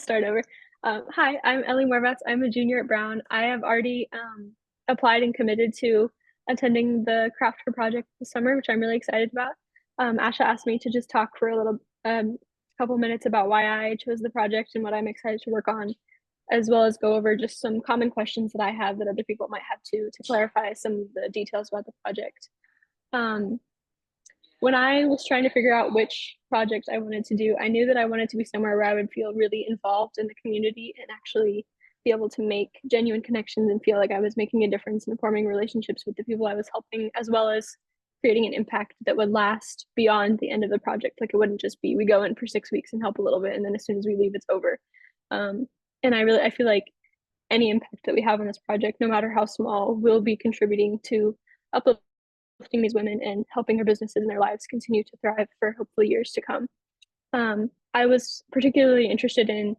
start over. Hi, I'm Ellie Morvatz. I'm a junior at Brown. I have already applied and committed to attending the CraftHER project this summer, which I'm really excited about. Asha asked me to just talk for a little couple minutes about why I chose the project and what I'm excited to work on, as well as go over just some common questions that I have that other people might have too, to clarify some of the details about the project. When I was trying to figure out which project I wanted to do, I knew that I wanted to be somewhere where I would feel really involved in the community and actually be able to make genuine connections and feel like I was making a difference in forming relationships with the people I was helping, as well as creating an impact that would last beyond the end of the project. Like it wouldn't just be we go in for 6 weeks and help a little bit, and then as soon as we leave, it's over. And I feel like any impact that we have on this project, no matter how small, will be contributing to uplifting these women and helping their businesses and their lives continue to thrive for hopefully years to come. I was particularly interested in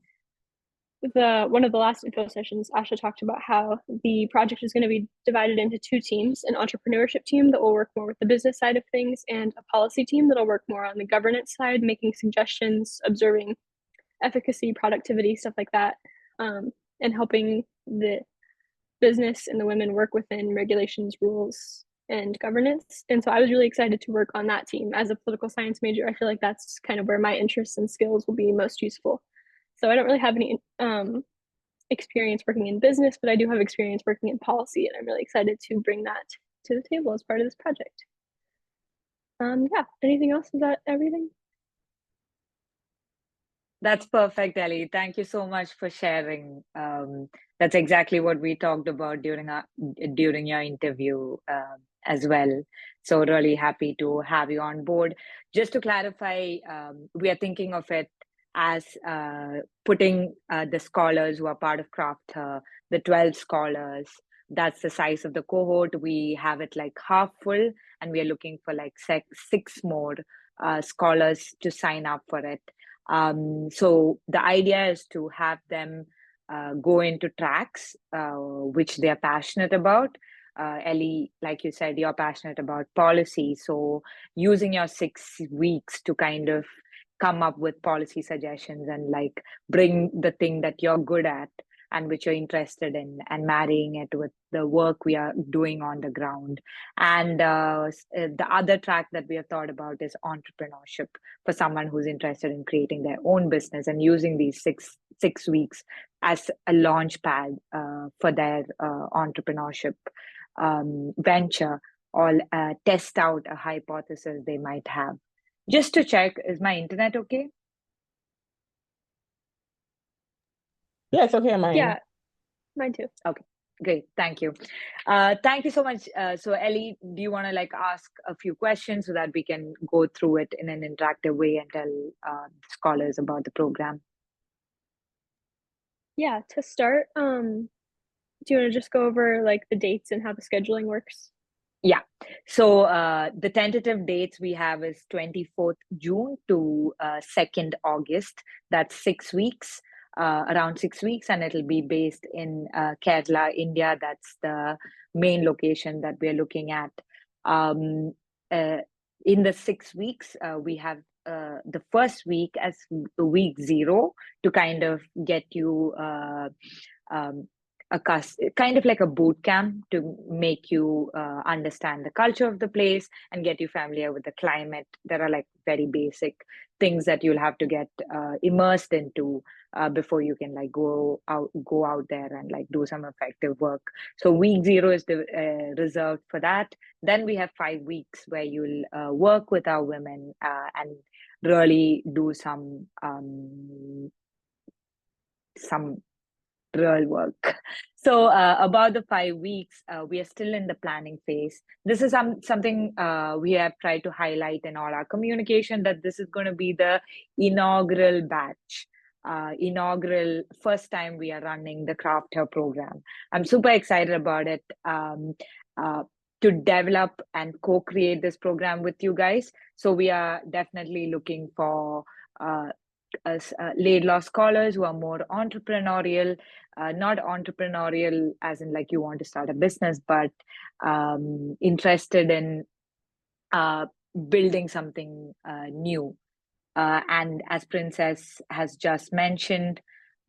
one of the last info sessions. Asha talked about how the project is going to be divided into two teams: an entrepreneurship team that will work more with the business side of things, and a policy team that'll work more on the governance side, making suggestions, observing efficacy, productivity, stuff like that, and helping the business and the women work within regulations, rules, and governance. And so I was really excited to work on that team. As a political science major, I feel like that's kind of where my interests and skills will be most useful. So I don't really have any experience working in business, but I do have experience working in policy, and I'm really excited to bring that to the table as part of this project. Yeah, anything else? Is that everything? That's perfect, Ellie. Thank you so much for sharing. That's exactly what we talked about during your interview as well. So really happy to have you on board. Just to clarify, we are thinking of it as putting the scholars who are part of CraftHER, the 12 scholars. That's the size of the cohort. We have it like half full, and we are looking for like 6 more scholars to sign up for it. So the idea is to have them go into tracks which they are passionate about. Ellie, like you said, you're passionate about policy. So using your 6 weeks to kind of come up with policy suggestions and like bring the thing that you're good at and which you're interested in, and marrying it with the work we are doing on the ground. And the other track that we have thought about is entrepreneurship, for someone who's interested in creating their own business and using these six weeks as a launch pad for their entrepreneurship venture, or test out a hypothesis they might have. Just to check, is my internet okay? Yeah, it's okay on mine. Yeah, mine too. Okay, great. Thank you. Thank you so much. So Ellie, do you want to like ask a few questions so that we can go through it in an interactive way and tell scholars about the program? Yeah, to start, do you want to just go over like the dates and how the scheduling works? Yeah, so the tentative dates we have is 24th June to 2nd August. That's 6 weeks, around 6 weeks, and it'll be based in Kerala, India. That's the main location that we're looking at. In the 6 weeks, we have the first week as week 0 to kind of get you kind of like a boot camp to make you understand the culture of the place and get you familiar with the climate. There are like very basic things that you'll have to get immersed into before you can like go out there and like do some effective work. So week 0 is reserved for that. Then we have 5 weeks where you'll work with our women and really do some real work. So about the 5 weeks, we are still in the planning phase. This is something we have tried to highlight in all our communication, that this is going to be the inaugural batch, inaugural first time we are running the CraftHER program. I'm super excited about it, to develop and co-create this program with you guys. So we are definitely looking for Laidlaw scholars who are more entrepreneurial, not entrepreneurial as in like you want to start a business, but interested in building something new. And as Princess has just mentioned,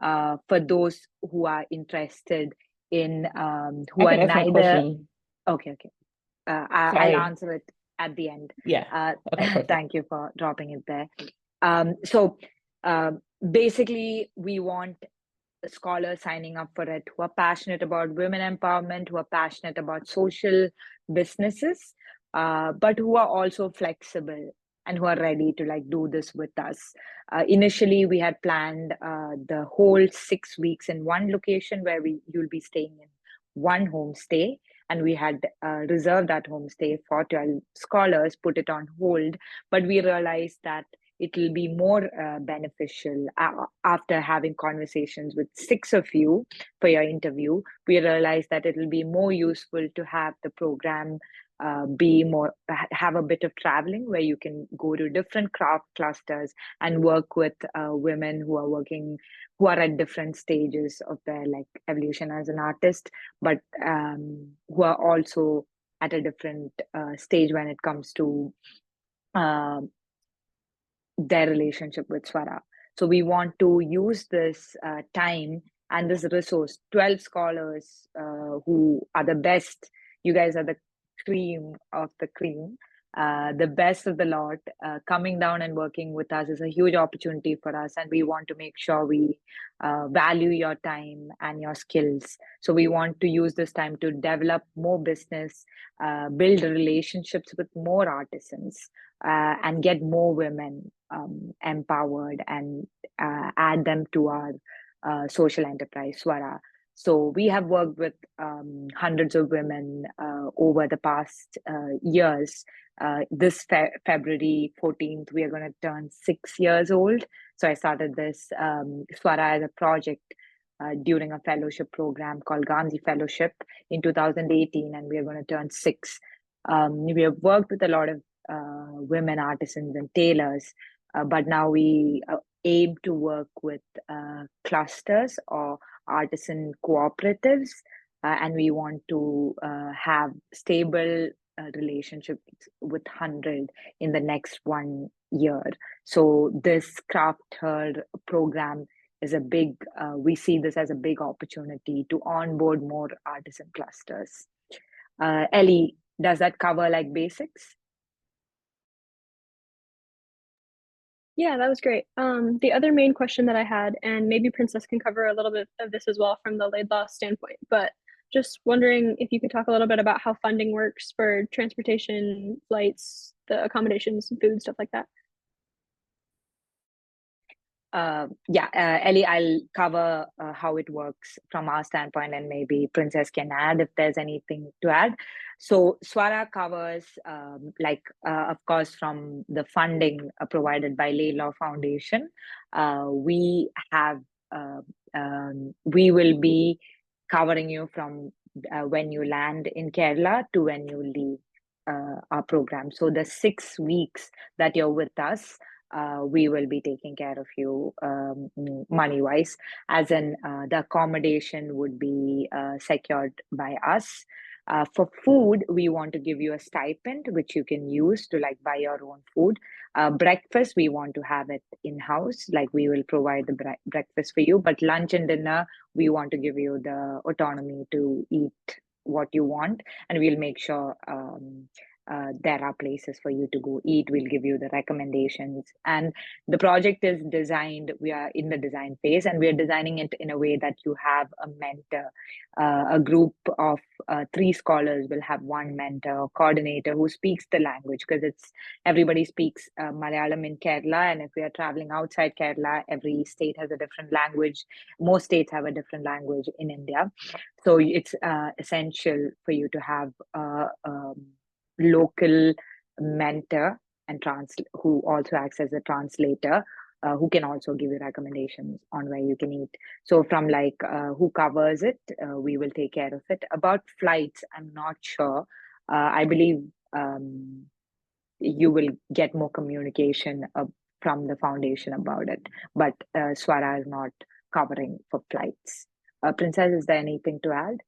for those who are interested in, who I are can ask my neither. question. Okay. I'll Sorry. answer it at the end. Yeah. Okay, perfect. Thank you for dropping it there. So basically, we want scholars signing up for it who are passionate about women empowerment, who are passionate about social businesses, but who are also flexible and who are ready to like do this with us. Initially, we had planned the whole 6 weeks in one location where you'll be staying in one homestay, and we had reserved that homestay for 12 scholars, put it on hold, but we realized that it will be more beneficial after having conversations with 6 of you for your interview. We realized that it will be more useful to have the program be more, have a bit of traveling where you can go to different craft clusters and work with women who are at different stages of their like evolution as an artist, but who are also at a different stage when it comes to their relationship with Swara. So we want to use this time and this resource, 12 scholars who are the best. You guys are the cream of the cream, the best of the lot. Coming down and working with us is a huge opportunity for us, and we want to make sure we value your time and your skills. So we want to use this time to develop more business, build relationships with more artisans, and get more women empowered and add them to our social enterprise, Swara. So we have worked with hundreds of women over the past years. This February 14th, we are going to turn 6 years old. So I started this Swara as a project during a fellowship program called Gandhi Fellowship in 2018, and we are going to turn 6. We have worked with a lot of women artisans and tailors, but now we aim to work with clusters or artisan cooperatives, and we want to have stable relationships with 100 in the next 1 year. So this CraftHER program is a big, we see this as a big opportunity to onboard more artisan clusters. Ellie, does that cover like basics? Yeah, that was great. The other main question that I had, and maybe Princess can cover a little bit of this as well from the Laidlaw standpoint, but just wondering if you could talk a little bit about how funding works for transportation, flights, the accommodations, food, stuff like that. Ellie, I'll cover how it works from our standpoint, and maybe Princess can add if there's anything to add. So Swara covers, of course, from the funding provided by Laidlaw Foundation. We will be covering you from when you land in Kerala to when you leave our program. So the 6 weeks that you're with us, we will be taking care of you money wise, as in the accommodation would be secured by us. For food, we want to give you a stipend which you can use to like buy your own food. Breakfast, we want to have it in-house, like we will provide the breakfast for you, but lunch and dinner, we want to give you the autonomy to eat what you want, and we'll make sure there are places for you to go eat. We'll give you the recommendations. And the project is designed, we are in the design phase, and we are designing it in a way that you have a mentor. A group of 3 scholars will have one mentor or coordinator who speaks the language, because everybody speaks Malayalam in Kerala, and if we are traveling outside Kerala, every state has a different language. Most states have a different language in India. So it's essential for you to have local mentor and who also acts as a translator, who can also give you recommendations on where you can eat. So from like who covers it, we will take care of it. About flights, I'm not sure. I believe you will get more communication from the foundation about it, but Swara is not covering for flights. Princess, is there anything to add?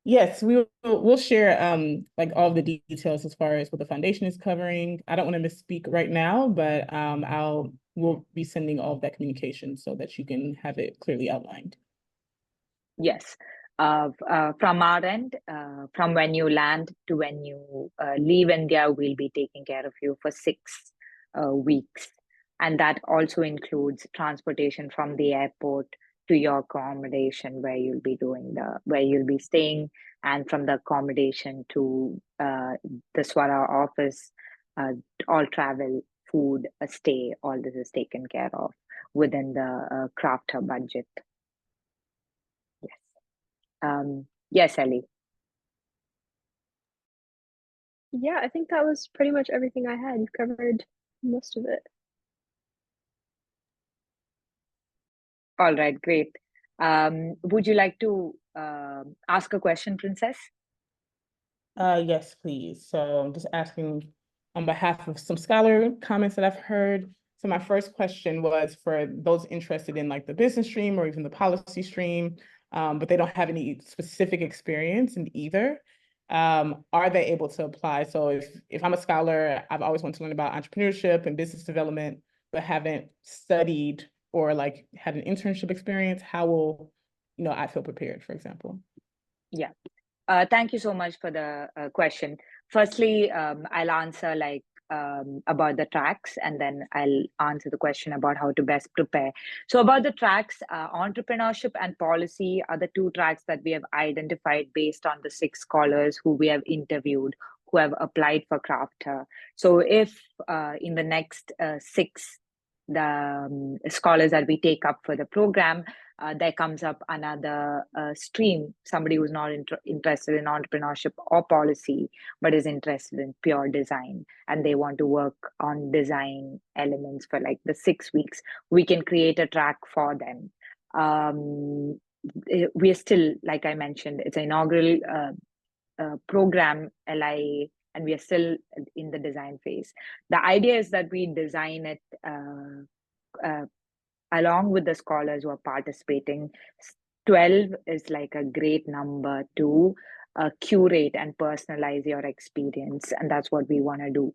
Yes, we'll share like all the details as far as what the foundation is covering. I don't want to misspeak right now, but I'll we'll be sending all of that communication so that you can have it clearly outlined. Yes. From our end, from when you land to when you leave India, we'll be taking care of you for 6 weeks. And that also includes transportation from the airport to your accommodation where you'll be staying, and from the accommodation to the Swara office, all travel, food, a stay, all this is taken care of within the CraftHER budget. Yes, Ellie. Yeah, I think that was pretty much everything I had. You've covered most of it. All right, great. Would you like to ask a question, Princess? Yes, please. So I'm just asking on behalf of some scholar comments that I've heard. So my first question was for those interested in like the business stream or even the policy stream, but they don't have any specific experience in either. Are they able to apply? So if I'm a scholar, I've always wanted to learn about entrepreneurship and business development, but haven't studied or like had an internship experience, how will, I feel prepared, for example? Yeah. Thank you so much for the question. Firstly, I'll answer about the tracks, and then I'll answer the question about how to best prepare. So about the tracks, entrepreneurship and policy are the 2 tracks that we have identified based on the 6 scholars who we have interviewed, who have applied for CraftHER. So if in the next 6 the scholars that we take up for the program, there comes up another stream, somebody who's not interested in entrepreneurship or policy, but is interested in pure design, and they want to work on design elements for like the 6 weeks, we can create a track for them. We are still, like I mentioned, it's an inaugural program, LIA, and we are still in the design phase. The idea is that we design it along with the scholars who are participating. 12 is like a great number to curate and personalize your experience, and that's what we want to do.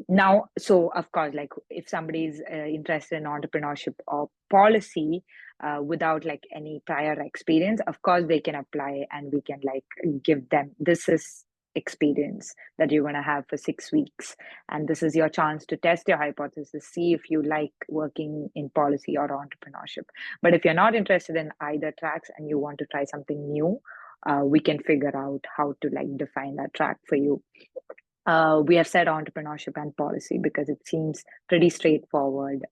Now, so of course, like if somebody is interested in entrepreneurship or policy without like any prior experience, of course they can apply, and we can like give them, this is experience that you're going to have for 6 weeks, and this is your chance to test your hypothesis, see if you like working in policy or entrepreneurship. But if you're not interested in either tracks and you want to try something new, we can figure out how to like define that track for you. We have said entrepreneurship and policy because it seems pretty straightforward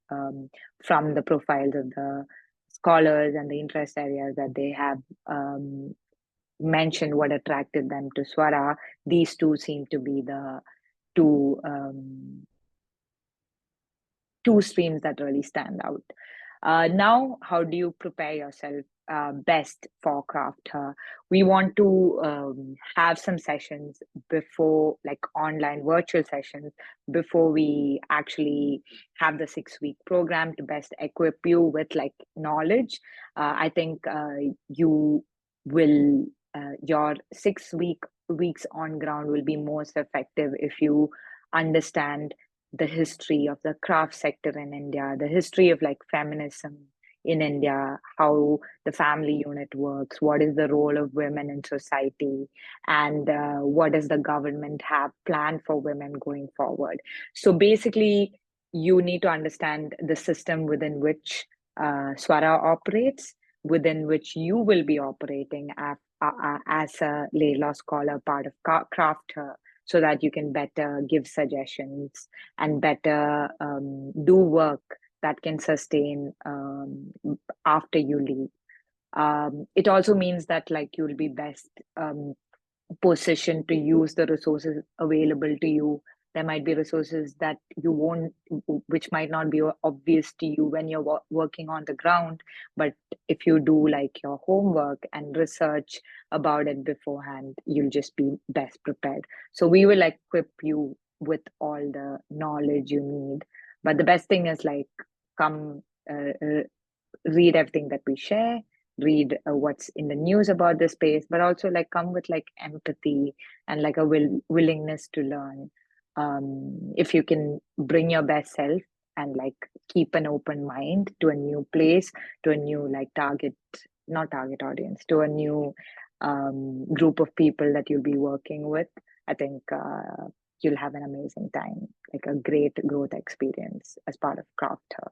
from the profiles of the scholars and the interest areas that they have mentioned what attracted them to Swara. These 2 seem to be the 2 streams that really stand out. Now, how do you prepare yourself best for CraftHER? We want to have some sessions before, like online virtual sessions, before we actually have the 6-week program to best equip you with like knowledge. I think you will, your 6 weeks on ground will be most effective if you understand the history of the craft sector in India, the history of like feminism in India, how the family unit works, what is the role of women in society, and what does the government have planned for women going forward. So basically, you need to understand the system within which Swara operates, within which you will be operating as a lay law scholar, part of CraftHER, so that you can better give suggestions and better do work that can sustain after you leave. It also means that like you'll be best positioned to use the resources available to you. There might be resources that you won't, which might not be obvious to you when you're working on the ground, but if you do like your homework and research about it beforehand, you'll just be best prepared. So we will equip you with all the knowledge you need. But the best thing is like come read everything that we share, read what's in the news about the space, but also like come with like empathy and like a willingness to learn. If you can bring your best self, and like keep an open mind to a new place, to a new like not target audience, to a new group of people that you'll be working with. I think you'll have an amazing time, like a great growth experience as part of CraftHER.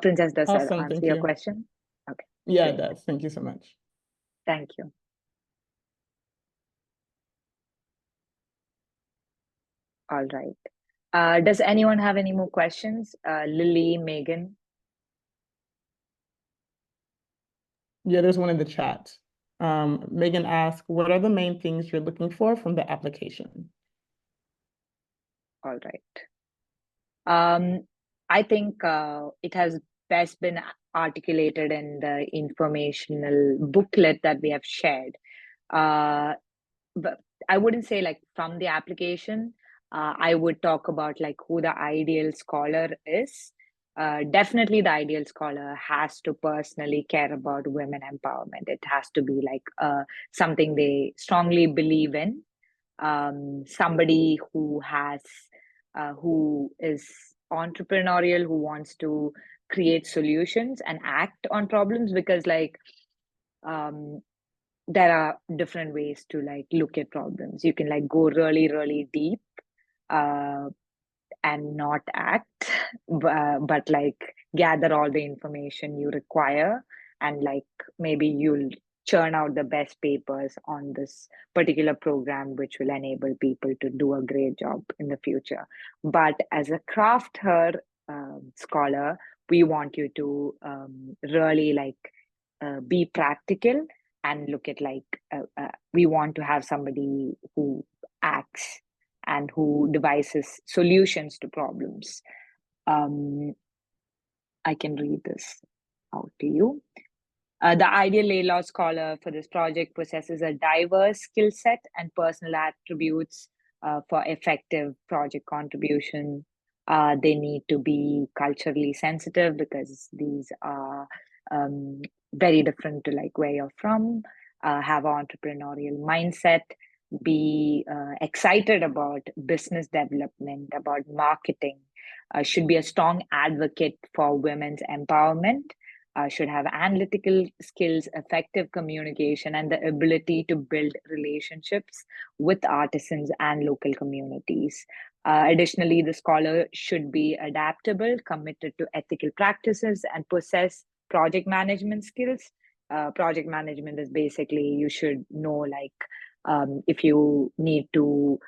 Princess, does that Awesome, answer thank your you. question? Okay. Yeah, it Great. does. Thank you so much. Thank you. All right. Does anyone have any more questions? Lily, Megan? Yeah, there's one in the chat. Megan asked, what are the main things you're looking for from the application? All right. I think it has best been articulated in the informational booklet that we have shared. But I wouldn't say like from the application. I would talk about like who the ideal scholar is. Definitely, the ideal scholar has to personally care about women empowerment. It has to be like something they strongly believe in. Somebody who is entrepreneurial, who wants to create solutions and act on problems, because like um, there are different ways to like look at problems. You can like go really, really deep uh, and not act, but like gather all the information you require, and like maybe you'll churn out the best papers on this particular program, which will enable people to do a great job in the future. But as a CraftHER scholar, we want you to really like be practical and look at like we want to have somebody who acts and who devises solutions to problems. I can read this out to you. The ideal lay law scholar for this project possesses a diverse skill set and personal attributes for effective project contribution. They need to be culturally sensitive, because these are very different to like where you're from. Have an entrepreneurial mindset, be excited about business development, about marketing, should be a strong advocate for women's empowerment, should have analytical skills, effective communication, and the ability to build relationships with artisans and local communities. Additionally, the scholar should be adaptable, committed to ethical practices, and possess project management skills. Project management is basically you should know like if you need to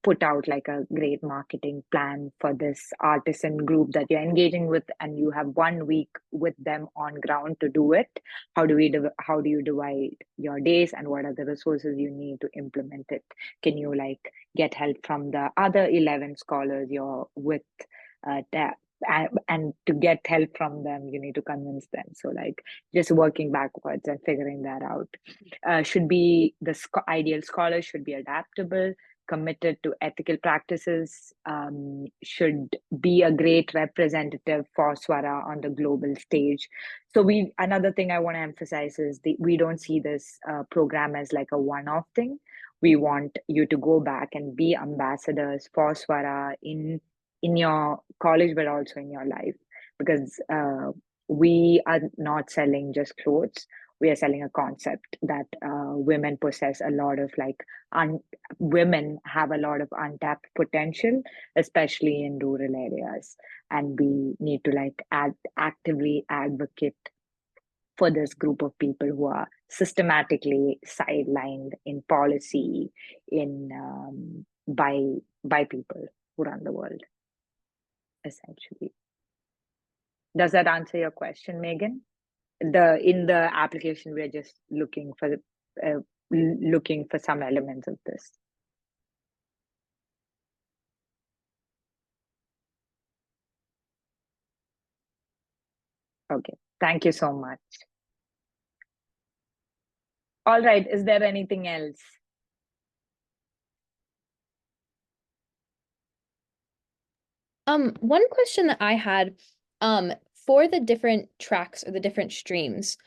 put out like a great marketing plan for this artisan group that you're engaging with, and you have 1 week with them on ground to do it. How do you divide your days, and what are the resources you need to implement it? Can you like get help from the other 11 scholars you're with? And to get help from them, you need to convince them. So like just working backwards and figuring that out. Should be the ideal scholar should be adaptable, committed to ethical practices, should be a great representative for Swara on the global stage. So another thing I want to emphasize is we don't see this program as like a one-off thing. We want you to go back and be ambassadors for Swara in your college, but also in your life, because we are not selling just clothes. We are selling a concept that women possess a lot of like women have a lot of untapped potential, especially in rural areas, and we need to like actively advocate for this group of people who are systematically sidelined in policy by people who run the world, essentially. Does that answer your question, Megan? In the application, we're just looking for some elements of this. Okay, thank you so much. All right, is there anything else? One question that I had, for the different tracks or the different streams,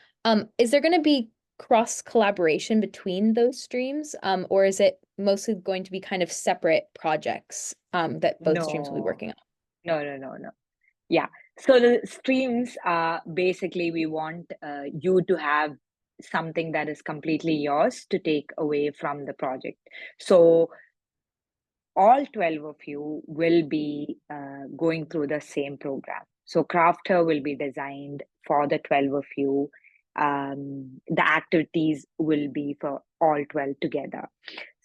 is there going to be cross collaboration between those streams, or is it mostly going to be kind of separate projects, that both streams will be working on? No. Yeah. So the streams are basically, we want you to have something that is completely yours to take away from the project. So all 12 of you will be going through the same program. So CraftHER will be designed for the 12 of you. The activities will be for all 12 together.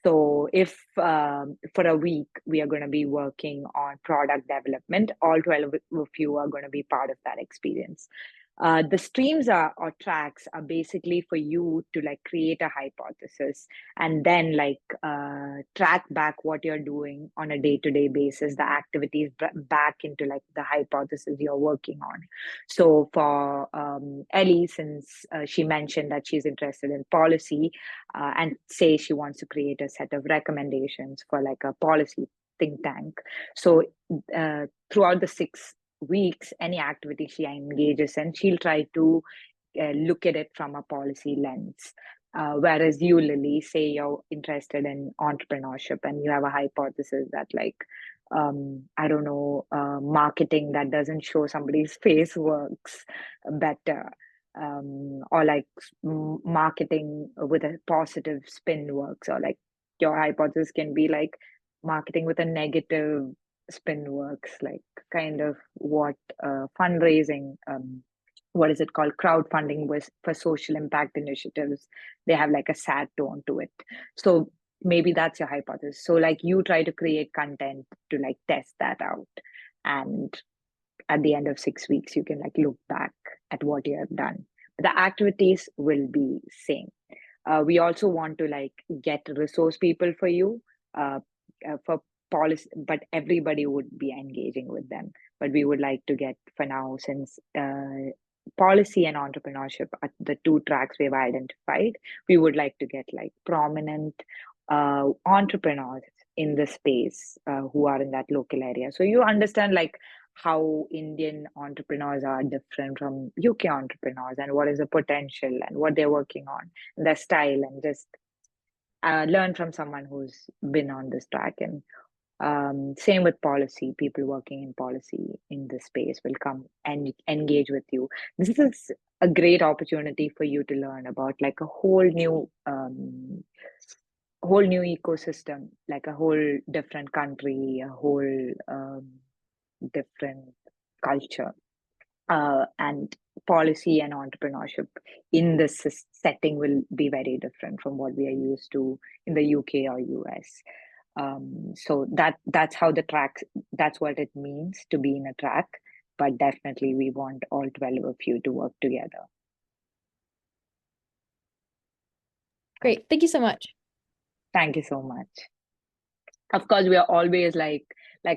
So if for a week we are going to be working on product development, all 12 of you are going to be part of that experience. The streams or tracks are basically for you to like create a hypothesis and then like track back what you're doing on a day-to-day basis, the activities back into like the hypothesis you're working on. So for Ellie, since she mentioned that she's interested in policy and say she wants to create a set of recommendations for like a policy think tank. So throughout the 6 weeks, any activity she engages in, she'll try to look at it from a policy lens. Whereas you, Lily, say you're interested in entrepreneurship and you have a hypothesis that like, I don't know, marketing that doesn't show somebody's face works better. Or like marketing with a positive spin works, or like your hypothesis can be like marketing with a negative spin works, like kind of what fundraising, what is it called, crowdfunding was for social impact initiatives, they have like a sad tone to it. So maybe that's your hypothesis. So like you try to create content to like test that out, and at the end of 6 weeks you can like look back at what you have done. The activities will be same. We also want to like get resource people for you for policy, but everybody would be engaging with them. But we would like to get, for now, since policy and entrepreneurship are the 2 tracks we've identified, we would like to get like prominent entrepreneurs in the space who are in that local area. So you understand like how Indian entrepreneurs are different from UK entrepreneurs and what is the potential and what they're working on, their style, and just learn from someone who's been on this track. And same with policy, people working in policy in this space will come and engage with you. This is a great opportunity for you to learn about like a whole new ecosystem, like a whole different country, a whole different culture. And policy and entrepreneurship in this setting will be very different from what we are used to in the UK or US. So that's how the track, that's what it means to be in a track. But definitely we want all 12 of you to work together. Great. Thank you so much. Thank you so much. Of course, we are always like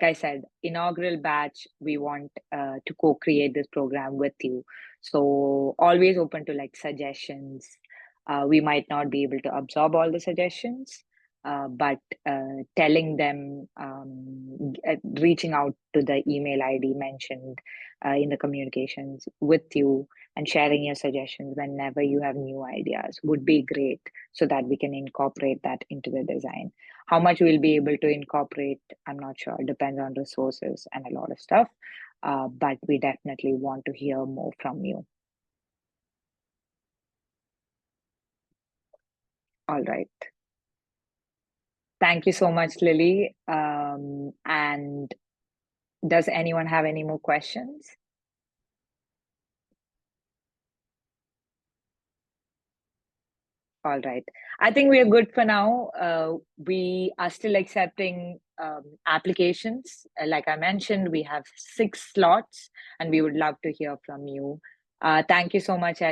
I said, inaugural batch, we want to co-create this program with you. So always open to like suggestions. We might not be able to absorb all the suggestions, but telling them, reaching out to the email ID mentioned in the communications with you and sharing your suggestions whenever you have new ideas would be great, so that we can incorporate that into the design. How much we'll be able to incorporate, I'm not sure. It depends on resources and a lot of stuff. But we definitely want to hear more from you. All right. Thank you so much, Lily. And does anyone have any more questions? All right. I think we are good for now. We are still accepting applications. Like I mentioned, we have 6 slots and we would love to hear from you. Thank you so much, Ellie.